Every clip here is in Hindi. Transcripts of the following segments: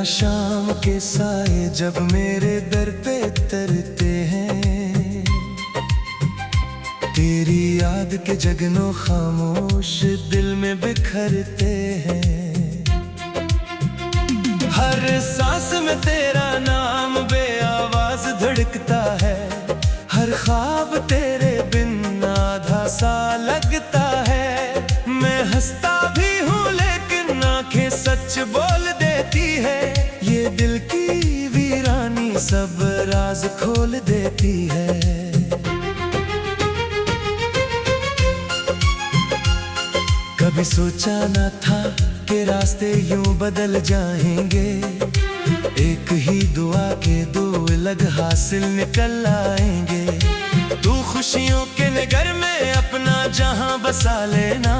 शाम के साए जब मेरे दर पे तरते हैं, तेरी याद के जगनों खामोश दिल में बिखरते हैं। हर सांस में तेरा नाम बेआवाज धड़कता है, हर ख्वाब तेरे बिन आधा सा लगता है। मैं हंसता भी हूँ लेकिन आंखें सच बोल देती है, ये दिल की वीरानी सब राज खोल देती है। कभी सोचा न था कि रास्ते यूं बदल जाएंगे, एक ही दुआ के दो अलग हासिल निकल आएंगे। तू खुशियों के नगर में अपना जहां बसा लेना,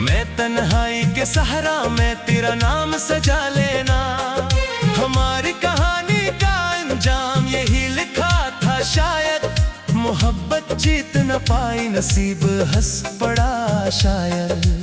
मैं तन्हाई के सहरा में तेरा नाम सजा लेना। हमारी कहानी का अंजाम यही लिखा था शायद, मोहब्बत जीत न पाई नसीब हंस पड़ा शायद।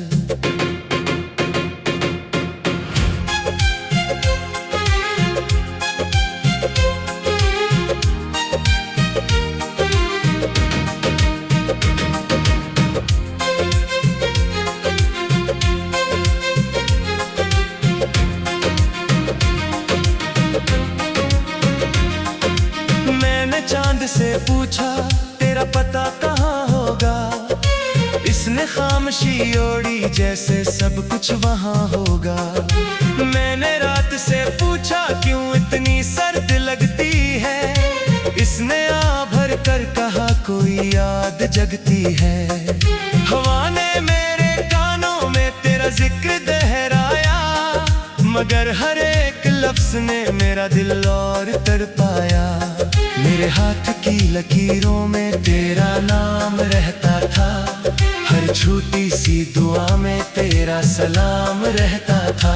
चांद से पूछा तेरा पता कहाँ होगा, इसने खामोशी ओढ़ी जैसे सब कुछ वहाँ होगा। मैंने रात से पूछा क्यों इतनी सर्द लगती है, इसने आ भर कर कहा कोई याद जगती है। हवा ने मेरे कानों में तेरा जिक्र दोहराया, मगर हर एक लफ्ज ने मेरा दिल और तड़पाया। मेरे हाथ की लकीरों में तेरा नाम रहता था, हर छोटी सी दुआ में तेरा सलाम रहता था।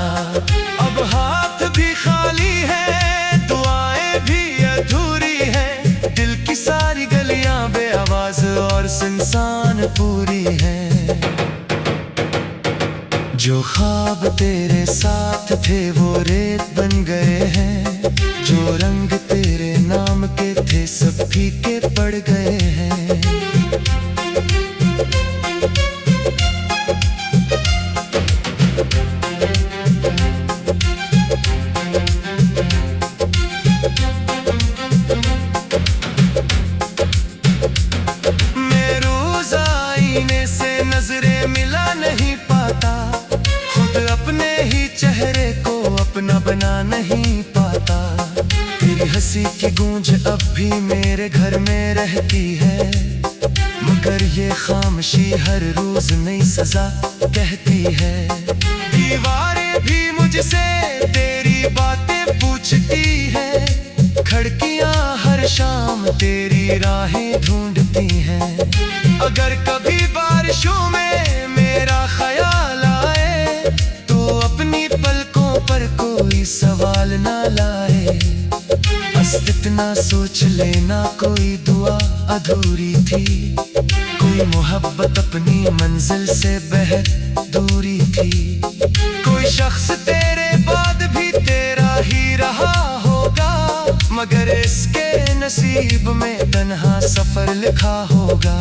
अब हाथ भी खाली है, दुआएं भी अधूरी है, दिल की सारी गलियां बेआवाज और सुनसान पूरी हैं। जो ख्वाब तेरे साथ थे वो रेत बन गए हैं, जो रंग तेरे नाम के थे सब फीके पड़ गए हैं। मैं रोज आईने से नजरें मिला नहीं पाता, खुद अपने ही चेहरे को अपना बना नहीं पाता। तेरी हंसी की गूंज अब भी मेरे घर में रहती है, मगर ये खामोशी हर रोज नई सजा कहती है। दीवारें भी मुझसे तेरी बातें पूछती है, खिड़कियां हर शाम तेरी राहें ढूंढती हैं। अगर कभी बारिशों में मेरा ख्याल आए, तो अपनी पलकों पर कोई सवाल ना लाए। बस इतना सोच लेना कोई दुआ अधूरी थी, कोई मोहब्बत अपनी मंजिल से बेहद दूरी थी। कोई शख्स तेरे बाद भी तेरा ही रहा होगा, मगर इसके नसीब में तन्हा सफर लिखा होगा।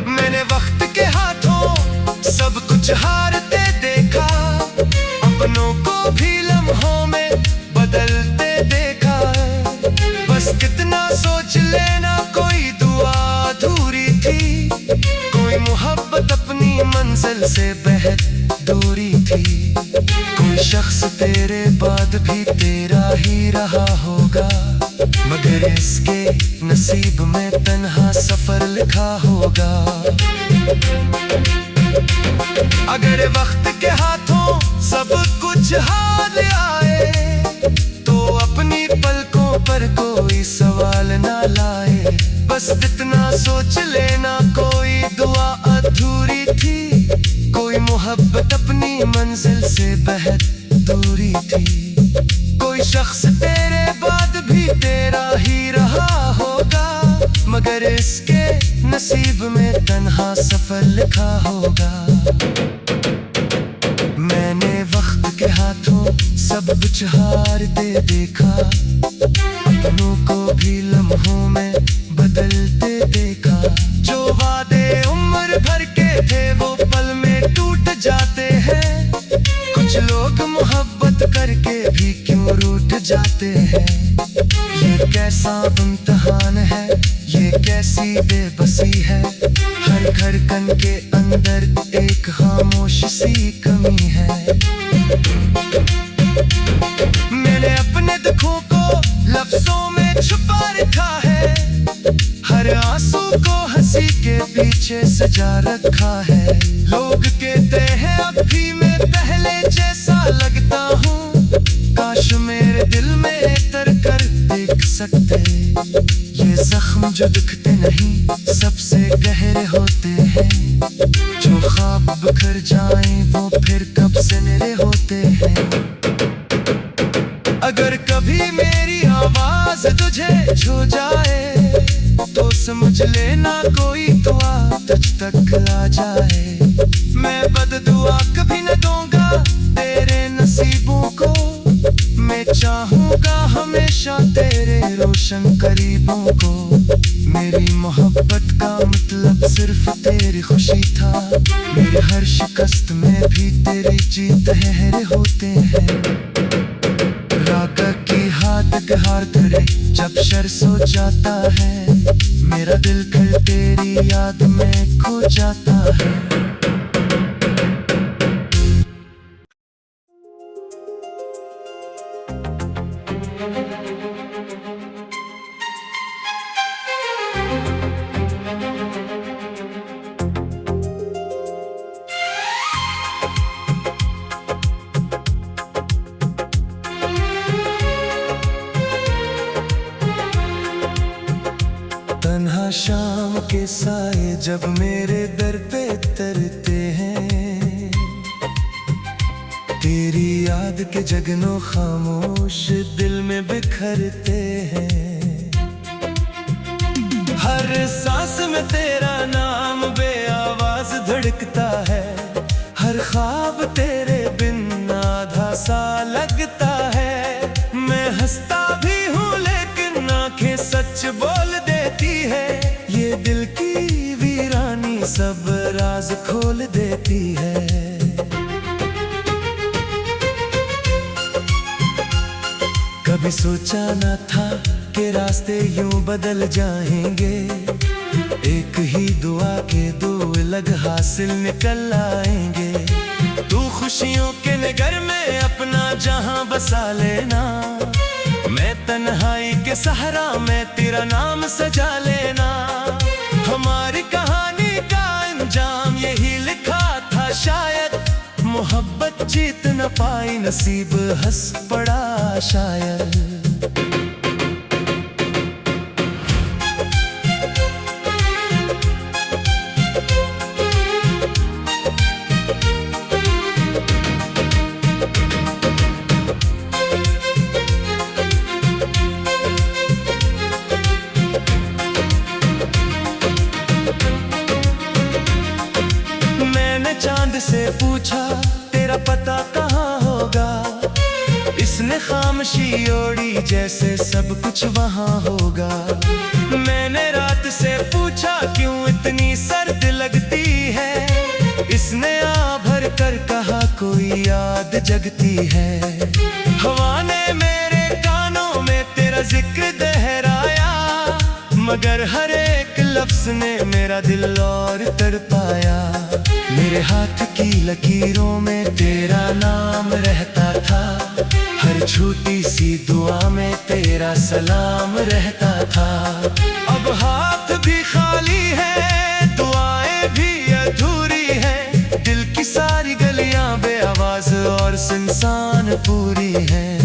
मैंने वक्त के हाथों सब कुछ हारते देखा, अपनों को भी लम्हों में बदलते देखा। बस कितना सोच लेना कोई दुआ अधूरी थी, कोई मोहब्बत अपनी मंजिल से बेहद दूरी थी। कोई शख्स तेरे बाद भी तेरा ही रहा होगा, मगर इसके नसीब में तन्हा सफर लिखा होगा। अगर वक्त के हाथों सब कुछ हार आए, तो अपनी पलकों पर कोई सवाल ना लाए। बस इतना सोच लेना कोई दुआ अधूरी थी, कोई मोहब्बत अपनी मंजिल से बेहद दूरी थी। कोई शख्स तेरे बाद भी तेरा ही रहा होगा, मगर इसके नसीब में तन्हा सफर लिखा होगा। मैंने वक्त सब कुछ हारते देखा, अपनों को भी लम्हों में बदलते देखा। जो वादे उम्र भर के थे वो पल में टूट जाते हैं। कुछ लोग मोहब्बत करके भी क्यों रूठ जाते हैं। ये कैसा इम्तिहान है, ये कैसी बेबसी है। हर धड़कन के अंदर एक खामोश सी कमी है। मैंने अपने दुखों को लफ्जों में छुपा रखा है। हर आंसू को हंसी के पीछे सजा रखा है। लोग कहते हैं अब भी मैं पहले जैसा लगता हूँ। काश मेरे दिल में उतर कर देख सकते। ये जख्म जो दिखते नहीं सबसे गहरे होते हैं। जो ख्वाब बिखर जाएं वो फिर कब से मेरे होते हैं। अगर कभी मेरी आवाज तुझे छू जाए तो समझ लेना कोई दुआ तुझ तक आ जाए। मैं बददुआ कभी न दूंगा तेरे नसीबों को। मैं चाहूंगा हमेशा तेरे रोशन करीबों को। मेरी मोहब्बत का मतलब सिर्फ तेरी खुशी था। मेरे हर शिकस्त में भी तेरी जीत है होते हैं। रागा की हाथ गहार धरे जब शर सो जाता है। मेरा दिल फिर तेरी याद में खो जाता है। तन्हा शाम के साए जब मेरे दर पे तरते हैं। तेरी याद के जगनों खामोश दिल में बिखरते हैं। हर सांस में तेरा नाम बेआवाज धड़कता है। हर ख्वाब तेरे बिन आधा सा लगता है। मैं हंसता भी हूँ लेकिन आंखें सच बोल देती है। ये दिल की वीरानी सब राज खोल देती है। कभी सोचा न था कि रास्ते यूं बदल जाएंगे। एक ही दुआ के दो अलग हासिल निकल आएंगे। तू खुशियों के नगर में अपना जहां बसा लेना। मैं तन्हाई के सहारा में तेरा नाम सजा लेना। हमारी कहानी का अंजाम यही लिखा था शायद। मोहब्बत जीत न पाई नसीब हंस पड़ा शायद। चांद से पूछा तेरा पता कहाँ होगा। इसने खामोशी ओढ़ी जैसे सब कुछ वहाँ होगा। मैंने रात से पूछा क्यों इतनी सर्द लगती है। इसने आ भर कर कहा कोई याद जगती है। हवा ने मेरे कानों में तेरा जिक्र दोहराया। मगर हर एक लफ्ज ने मेरा दिल और तड़पाया। मेरे हाथ की लकीरों में तेरा नाम रहता था। हर छोटी सी दुआ में तेरा सलाम रहता था। अब हाथ भी खाली है, दुआएं भी अधूरी हैं। दिल की सारी गलियां बेआवाज और सुनसान पूरी हैं।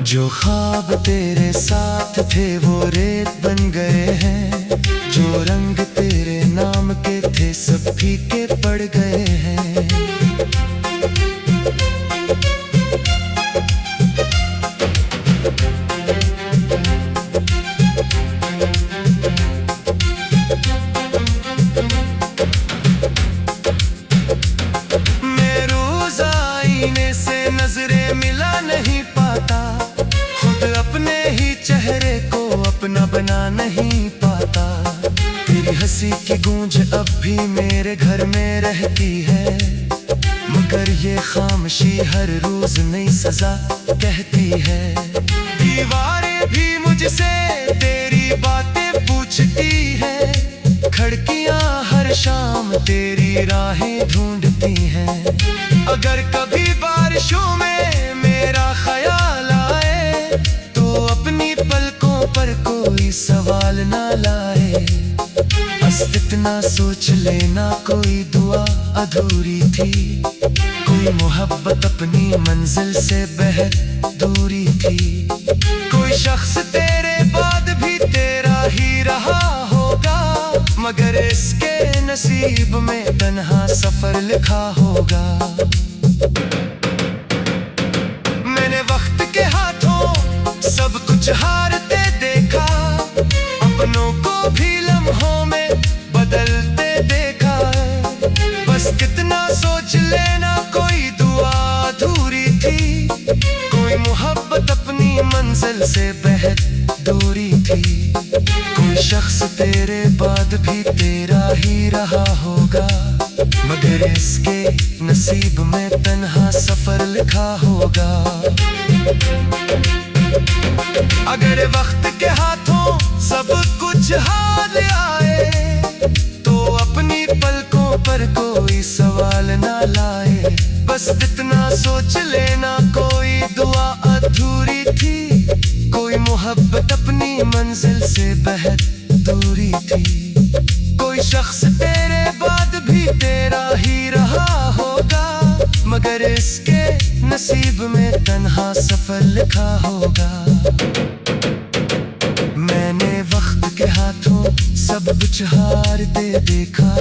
जो ख्वाब तेरे साथ थे वो रेत बन गए हैं। जो रंग तेरे नाम के थे सब फीके पड़ गए हैं। मैं रोज आईने नहीं पाता। तेरी हंसी की गूंज अब भी मेरे घर में रहती है, मगर ये खामोशी हर रोज नई सजा कहती है। दीवारें भी मुझसे तेरी बातें पूछती है, खिड़कियां हर शाम तेरी राहें ढूंढती हैं। अगर कभी बारिशों में मेरा ख्याल आए, तो अपनी पलकों पर कोई सवाल ना लाए। बस इतना सोच लेना कोई दुआ अधूरी थी, कोई मोहब्बत अपनी मंजिल से बेहद दूरी थी। कोई शख्स तेरे बाद भी तेरा ही रहा होगा, मगर इसके नसीब में तन्हा सफर लिखा होगा। मैंने वक्त के हाथों सब कुछ हारते देखा, अपनों को भी लम्हों में बदलते देखा। बस कितना सोच लेना कोई दुआ अधूरी थी, कोई मोहब्बत अपनी मंजिल से बेहद दूरी थी। कोई शख्स तेरे बाद भी तेरा ही रहा होगा, मगर इसके नसीब में तन्हा सफर लिखा होगा। अगर वक्त के हाथों सब कुछ हार आए, तो अपनी पलकों पर कोई सवाल ना लाए। बस इतना सोच लेना कोई दुआ अधूरी थी, कोई मोहब्बत अपनी मंजिल से बेहद दूरी थी। कोई शख्स तेरे बाद भी तेरा ही रहा होगा, मगर इसके नसीब में तन्हा सफर लिखा होगा। मैंने वक्त के हाथों सब कुछ हारते देखा,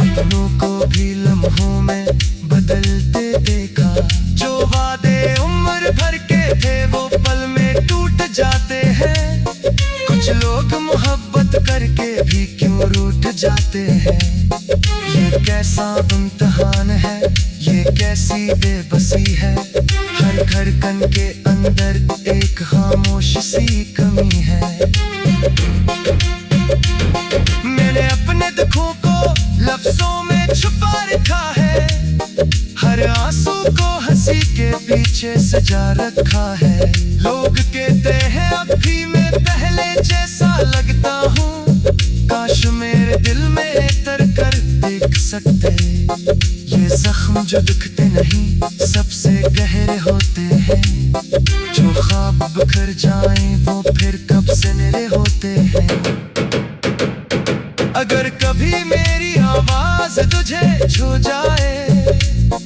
अपनों को भी लम्हों में बदलते देखा। जो वादे उम्र भर के थे वो पल में टूट जाते हैं, कुछ लोग मोहब्बत करके भी क्यों रूठ जाते हैं। ये कैसा इम्तिहान है, ये कैसी बेबसी है, हर धड़कन के अंदर एक खामोश सी कमी है। मैंने अपने दुखों को लफ्जों में छुपा रखा है, हर आंसू को हंसी के पीछे सजा रखा है। लोग कहते हैं अब भी मैं पहले जैसा लगता हूँ, काश मेरे दिल में उतर कर देख सकते। ये जख्म जो दिखते नहीं सबसे गहरे होते हैं, जो ख्वाब बिखर जाएं वो फिर कब से निरे होते हैं। अगर कभी मेरी आवाज तुझे छू जाए,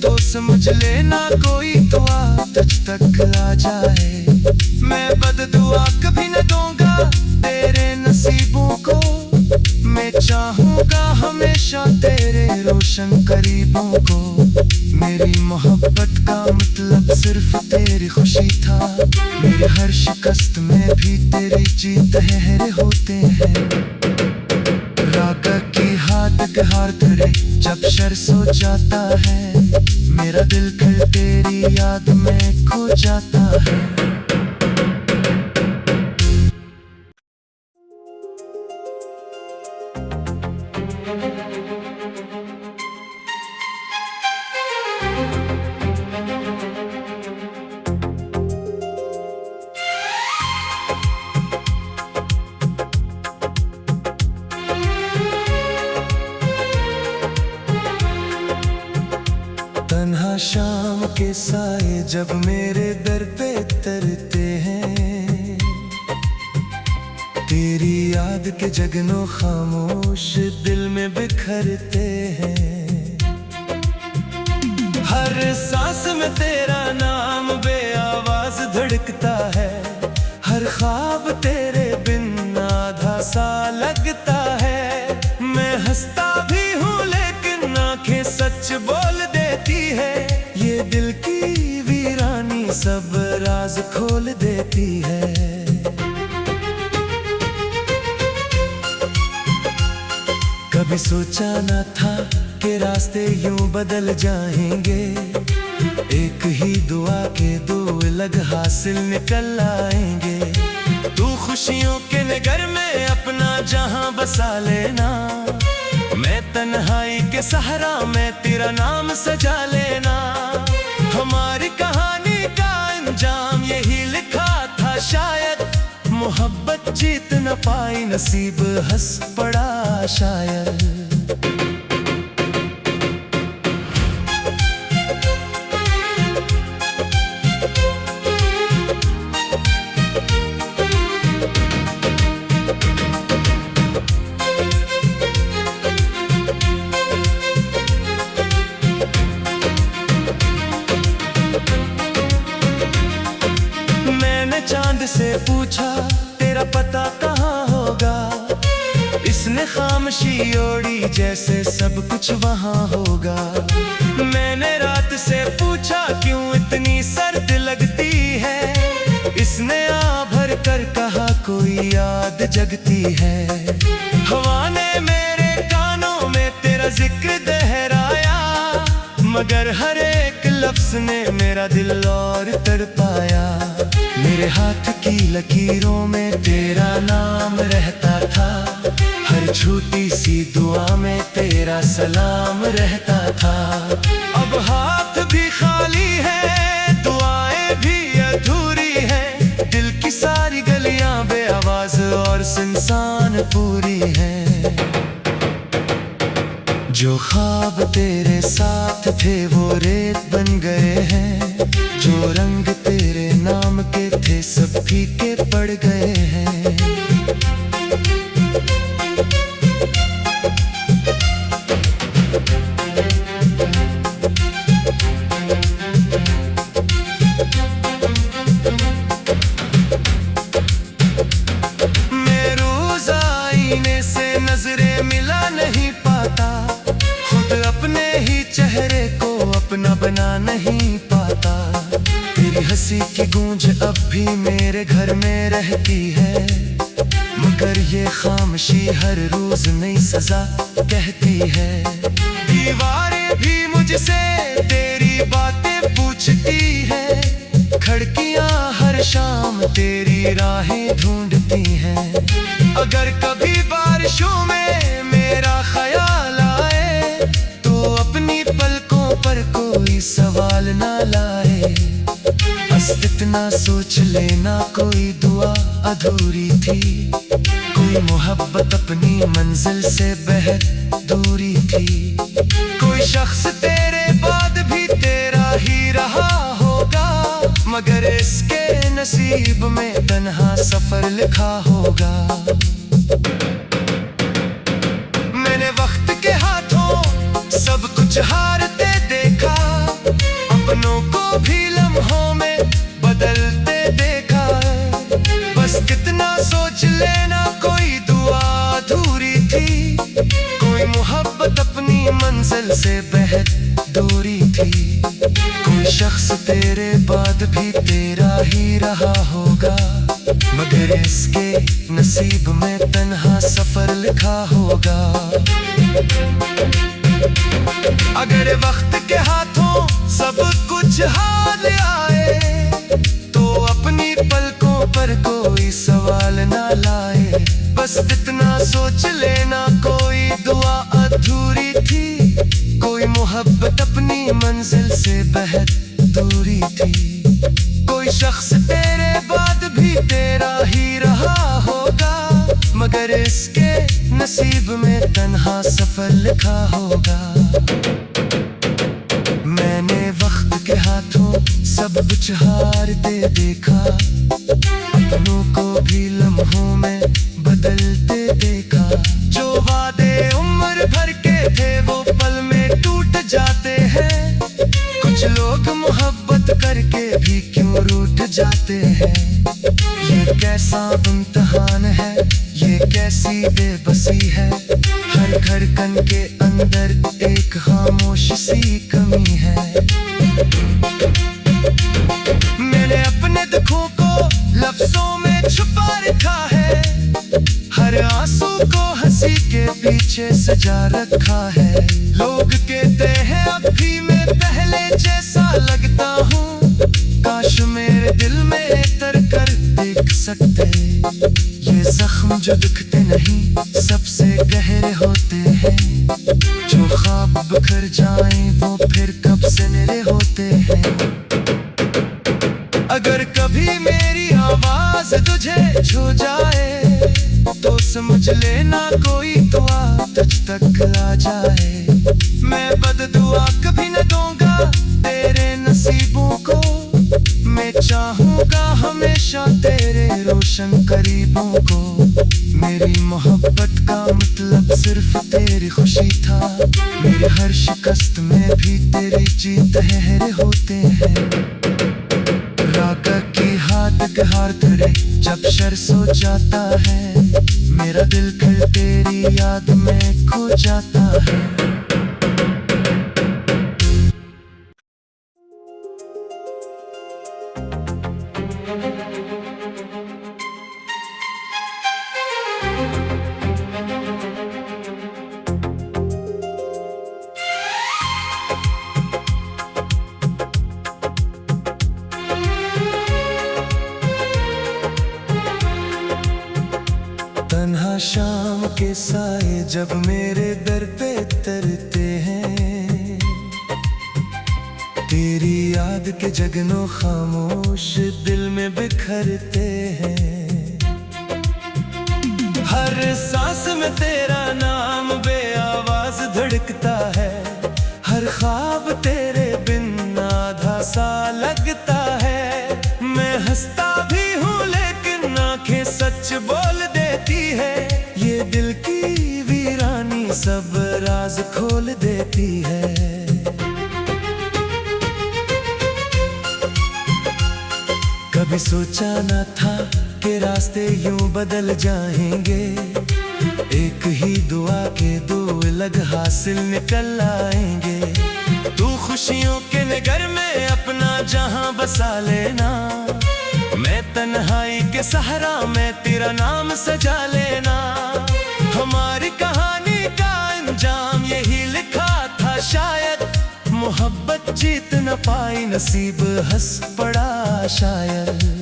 तो समझ लेना कोई दुआ तुझ तक आ जाए। मैं बददुआ कभी न दूंगा तेरे नसीबों को, मैं चाहूंगा हमेशा तेरे रोशन करीबों को। मेरी मोहब्बत का मतलब सिर्फ तेरी खुशी था, मेरे हर शिकस्त में भी तेरी जीत है होते हैं। रागा की हाथ गहार धरे जब शर सो जाता है, मेरा दिल फिर तेरी याद में खो जाता है। तन्हा शाम के साए जब मेरे दर पे तरते हैं, तेरी याद के जगनों खामोश दिल में बिखरते हैं। हर सांस में तेरा नाम बेआवाज धड़कता है, हर ख्वाब तेरे बिन आधा सा लगता है। मैं हंसता भी हूँ लेकिन आंखें सच बोल देती है, ये दिल की वीरानी सब राज खोल देती है। कभी सोचा न था कि रास्ते यूं बदल जाएंगे, एक ही दुआ के दो अलग हासिल निकल आएंगे। तू खुशियों के अपने घर में अपना जहां बसा लेना, मैं तन्हाई के सहारा में तेरा नाम सजा लेना। हमारी कहानी का अंजाम यही लिखा था शायद, मोहब्बत जीत न पाई नसीब हंस पड़ा शायद। चांद से पूछा तेरा पता कहाँ होगा, इसने खामोशी ओढ़ी जैसे सब कुछ वहाँ होगा। मैंने रात से पूछा क्यों इतनी सर्द लगती है, इसने आ भर कर कहा कोई याद जगती है। हवा ने मेरे कानों में तेरा जिक्र दोहराया, मगर हर एक लफ्ज ने मेरा दिल और तड़पाया। मेरे हाथ की लकीरों में तेरा नाम रहता था, हर छोटी सी दुआ में तेरा सलाम रहता था। अब हाथ भी खाली है, दुआएं भी अधूरी हैं, दिल की सारी गलियां बेआवाज और सुनसान पूरी हैं। जो ख्वाब तेरे साथ थे वो रेत बन गए हैं, जो रंग तेरे नाम के थे सब फीके पड़ गए हैं। मैं रोज आईने से नजरें मिला नहीं पाता, खुद अपने ही चेहरे को अपना बना नहीं पाता। तेरी हंसी की गूंज अब भी मेरे घर में रहती है, मगर ये खामोशी हर रोज नई सजा कहती है। दीवारें भी मुझसे तेरी बातें पूछती है, खिड़कियां हर शाम तेरी राहें ढूंढती हैं। अगर कभी बारिशों में मेरा ख्याल आए, तो अपनी पलकों पर कोई सवाल ना लाए। बस इतना सोच लेना कोई दुआ अधूरी थी, कोई मोहब्बत अपनी मंजिल से बेहद दूरी थी। कोई शख्स तेरे बाद भी तेरा ही रहा होगा, मगर इसके नसीब में तन्हा सफर लिखा होगा। मैंने वक्त के हाथों सब कुछ हारते देखा, अपनों को भी लम्हों में बदलते देखा। बस कितना सोच लेना कोई दुआ अधूरी थी, कोई मोहब्बत अपनी मंजिल से बेहद दूरी थी। कोई शख्स तेरे बाद भी तेरा ही रहा होगा, मगर इसके नसीब में तन्हा सफर लिखा होगा। अगर वक्त के हाथों सब कुछ हार आए, तो अपनी पलकों पर कोई सवाल ना लाए। बस इतना सोच लेना कोई दुआ अधूरी थी, कोई मोहब्बत अपनी मंजिल से बेहद दूरी थी। कोई शख्स तेरे बाद भी तेरा ही रहा होगा, मगर इसके नसीब में तन्हा सफर लिखा होगा। मैंने वक्त के हाथों सब कुछ हारते देखा, अपनों को भी लम्हों में बदलते देखा। जो वादे उम्र भर के थे वो पल में टूट जाते हैं, कुछ लोग मोहब्बत करके भी क्यों रूठ जाते हैं। ये कैसा इम्तिहान है, ये कैसी बेबसी है, हर धड़कन के अंदर एक खामोश सी कमी है। मैंने अपने दुखों को लफ्जों में छुपा रखा है, हर आंसू को हंसी के पीछे सजा रखा है। लोग कहते हैं अब भी मैं पहले जैसा लगता हूँ, काश मेरे दिल में उतर कर देख सकते ये जख्म जख्म जो दिखते नहीं सबसे गहरे होते हैं, जो ख्वाब बिखर जाएं वो फिर कब से मेरे होते हैं। अगर कभी मेरी आवाज तुझे छू जाए तो समझ लेना कोई दुआ तुझ तक आ जाए। मैं बददुआ कभी न दूंगा तेरे नसीबों को, मैं चाहूंगा हमेशा तेरे रोशन करीबों को। मेरी मोहब्बत का मतलब सिर्फ तेरी खुशी था, मेरी हर शिकस्त में भी तेरी जीत है होते हैं। रागा की हाथ गहार धरे जब शर सो जाता है, मेरा दिल फिर तेरी याद में खो जाता है। तन्हा शाम के साए जब मेरे दर पे तरते हैं, तेरी याद के जगनों खामोश दिल में बिखरते हैं। हर सांस में तेरा नाम बेआवाज धड़कता है, हर ख्वाब तेरे बिन आधा सा लगता है। मैं हंसता भी हूँ लेकिन आंखें सच बोल देती है, ये दिल की वीरानी सब राज खोल देती है। कभी सोचा न था कि रास्ते यूं बदल जाएंगे, एक ही दुआ के दो अलग हासिल निकल आएंगे। तू खुशियों के नगर में अपना जहां बसा लेना, मैं तन्हाई के सहारा में तेरा नाम सजा लेना। हमारी कहानी का अंजाम यही लिखा था शायद, मोहब्बत जीत न पाई नसीब हंस पड़ा शायद।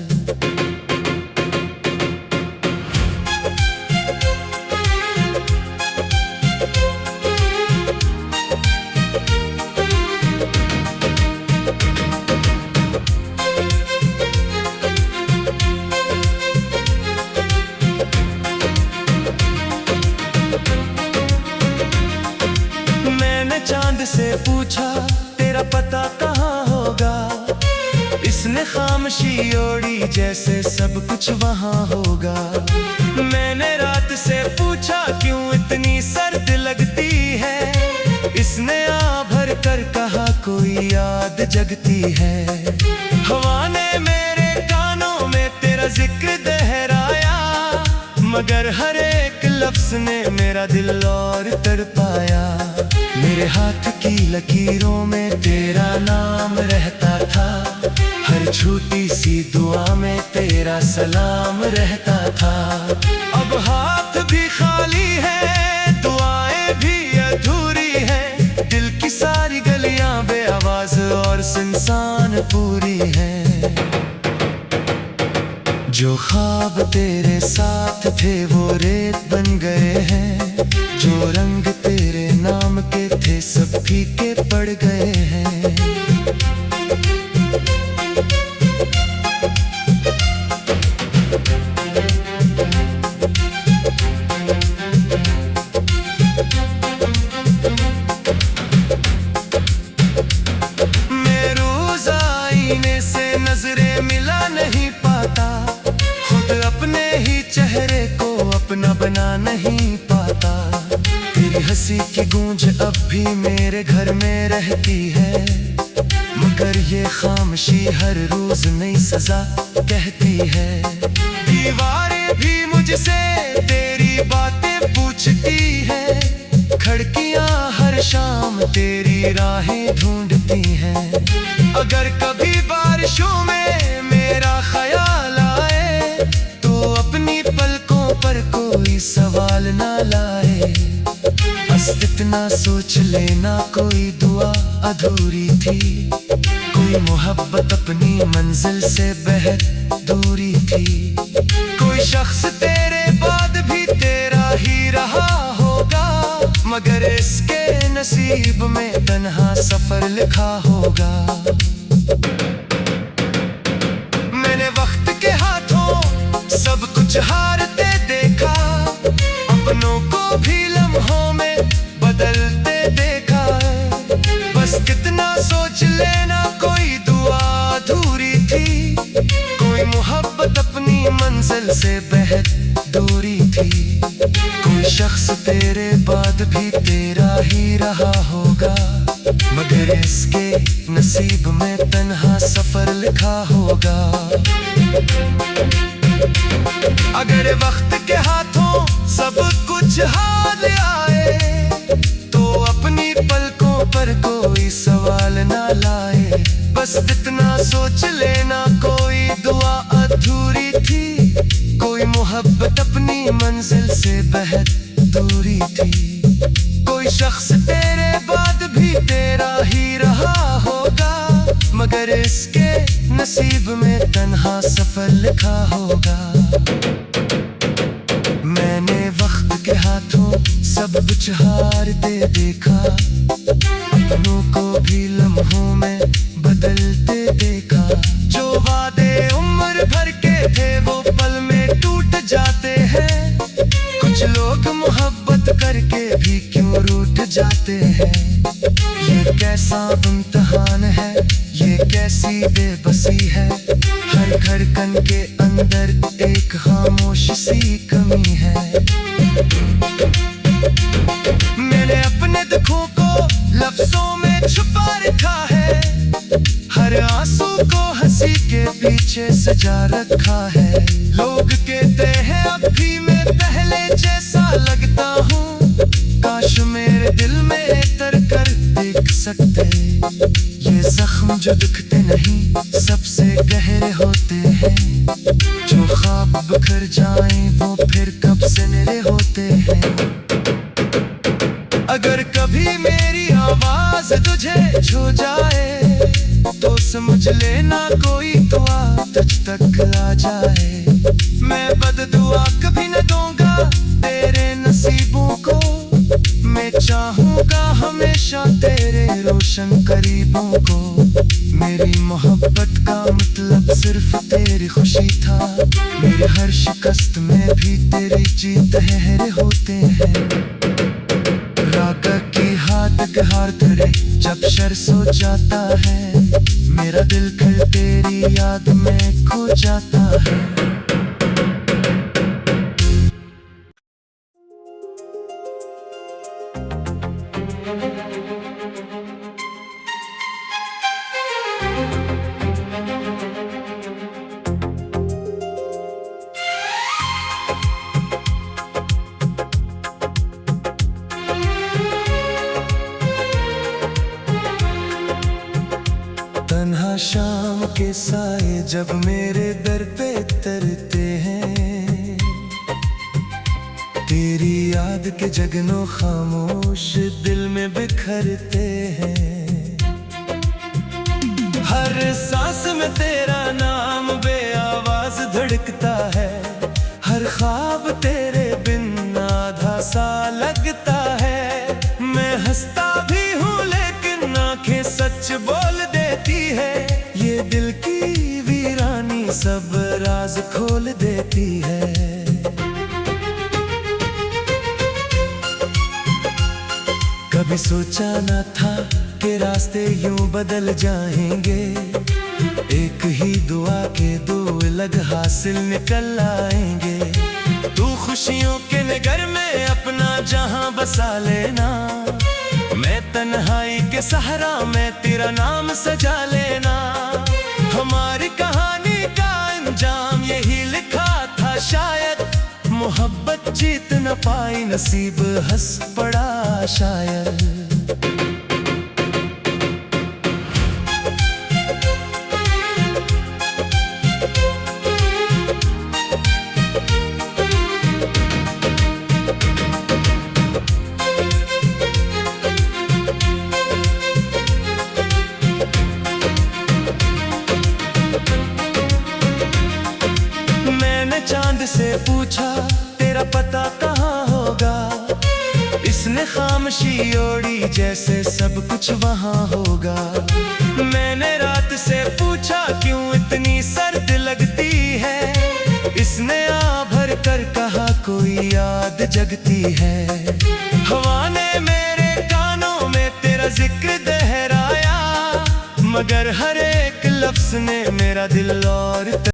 चांद से पूछा तेरा पता कहाँ होगा, इसने खामोशी ओढ़ी जैसे सब कुछ वहाँ होगा। मैंने रात से पूछा क्यों इतनी सर्द लगती है, इसने आ भर कर कहा कोई याद जगती है। हवा ने मेरे कानों में तेरा जिक्र दोहराया, मगर हर एक लफ्ज ने मेरा दिल और तड़पाया। मेरे हाथ की लकीरों में तेरा नाम रहता था, हर छोटी सी दुआ में तेरा सलाम रहता था। अब हाथ भी खाली है, दुआएं भी अधूरी हैं, दिल की सारी गलियां बेआवाज और सुनसान पूरी हैं। जो ख्वाब तेरे साथ थे वो रेत बन गए हैं, जो रंग तेरे नाम के थे सब फीके पड़ गए हैं। मैं रोज आईने से नजरें मिला नहीं पाता, खुद अपने ही चेहरे को अपना बना नहीं पाता। तेरी हंसी की गूंज अब भी मेरे घर में रहती है, मगर ये खामोशी हर रोज नई सजा कहती है। दीवारें भी मुझसे तेरी बातें पूछती है, खिड़कियां हर शाम तेरी राहें ढूंढती हैं। अगर कभी बारिशों में मेरा ख्याल आए तो अपनी पलकों पर कोई सवाल ना लाए। बस इतना सोच लेना कोई दुआ अधूरी थी, कोई मोहब्बत अपनी मंजिल से बेहद दूरी थी। कोई शख्स तेरे बाद नसीब में तन्हा सफर लिखा होगा। मैंने वक्त के हाथों सब कुछ हारते देखा, अपनों को भी लम्हों में बदलते देखा। बस कितना सोच लेना, कोई दुआ अधूरी थी, कोई मोहब्बत अपनी मंजिल से बेहद दूरी थी। कोई शख्स तेरे बाद भी तेरा ही रहा होगा, मगर इसके नसीब में तन्हा सफर लिखा होगा। अगर वक्त के हाथों सब कुछ हार आए, तो अपनी पलकों पर कोई सवाल ना लाए। बस इतना सोच लेना, कोई दुआ अधूरी थी, कोई मोहब्बत अपनी मंजिल से बेहद दूरी थी। कोई शख्स तेरे बाद भी तेरा ही रहा होगा, मगर इसके नसीब में तन्हा सफर लिखा होगा। मैंने वक्त के हाथों सब कुछ हारते देखा, अपनों को भी लम्हों में बदलते देखा। जो वादे उम्र भर के थे वो पल में टूट जाते हैं। कुछ लोग मोहब्बत करके भी क्यों रूठ जाते हैं। ये कैसा इम्तिहान है, ये कैसी बेबसी है। हर धड़कन के अंदर एक खामोश सी कमी है। मैंने अपने दुखों को लफ्जों में छुपा रखा है, हर आंसू को हंसी के पीछे सजा रखा है। लोग कहते हैं अब भी मैं पहले जैसा लगता हूँ, काश मेरे दिल में उतर कर देख सकते। ये जख्म जो दिखते नहीं सबसे गहरे होते हैं, जो ख्वाब बिखर जाएं वो फिर कब से मेरे होते हैं। अगर कभी मेरी आवाज तुझे छू जाए, तो समझ लेना कोई दुआ तुझ तक आ जाए। मैं बददुआ कभी न दूंगा तेरे नसीबों को, मैं चाहूंगा हमेशा तेरे रोशन करीबों को। मेरी मोहब्बत का मतलब सिर्फ तेरी खुशी था, मेरे हर शिकस्त में भी तेरी जीत है होते हैं। रागा की हाथ गहार धरे जब शर सो जाता है, मेरा दिल फिर तेरी याद में खो जाता है। तन्हा शाम के साए जब मेरे दर पे तरते हैं, तेरी याद के जगनों खामोश दिल में बिखरते हैं। हर सांस में तेरा नाम बेआवाज धड़कता है, हर ख्वाब तेरे बिन आधा सा लगता है। मैं हंसता भी हूँ लेकिन आंखें सच बोल देती है, ये दिल की वीरानी सब राज खोल देती है। कभी सोचा न था कि रास्ते यूं बदल जाएंगे, एक ही दुआ के दो अलग हासिल निकल आएंगे। तू खुशियों के नगर में अपना जहां बसा लेना, मैं तन्हाई के सहारा में तेरा नाम सजा लेना। हमारी कहानी का अंजाम यही लिखा था शायद, मोहब्बत जीत न पाई नसीब हंस पड़ा शायद। चांद से पूछा तेरा पता कहाँ होगा, इस इसने खामोशी ओढ़ी जैसे सब कुछ वहाँ होगा। मैंने रात से पूछा क्यों इतनी सर्द लगती है। इसने आ भर कर कहा कोई याद जगती है। हवा ने मेरे कानों में तेरा जिक्र दोहराया, मगर हर एक लफ्ज ने मेरा दिल और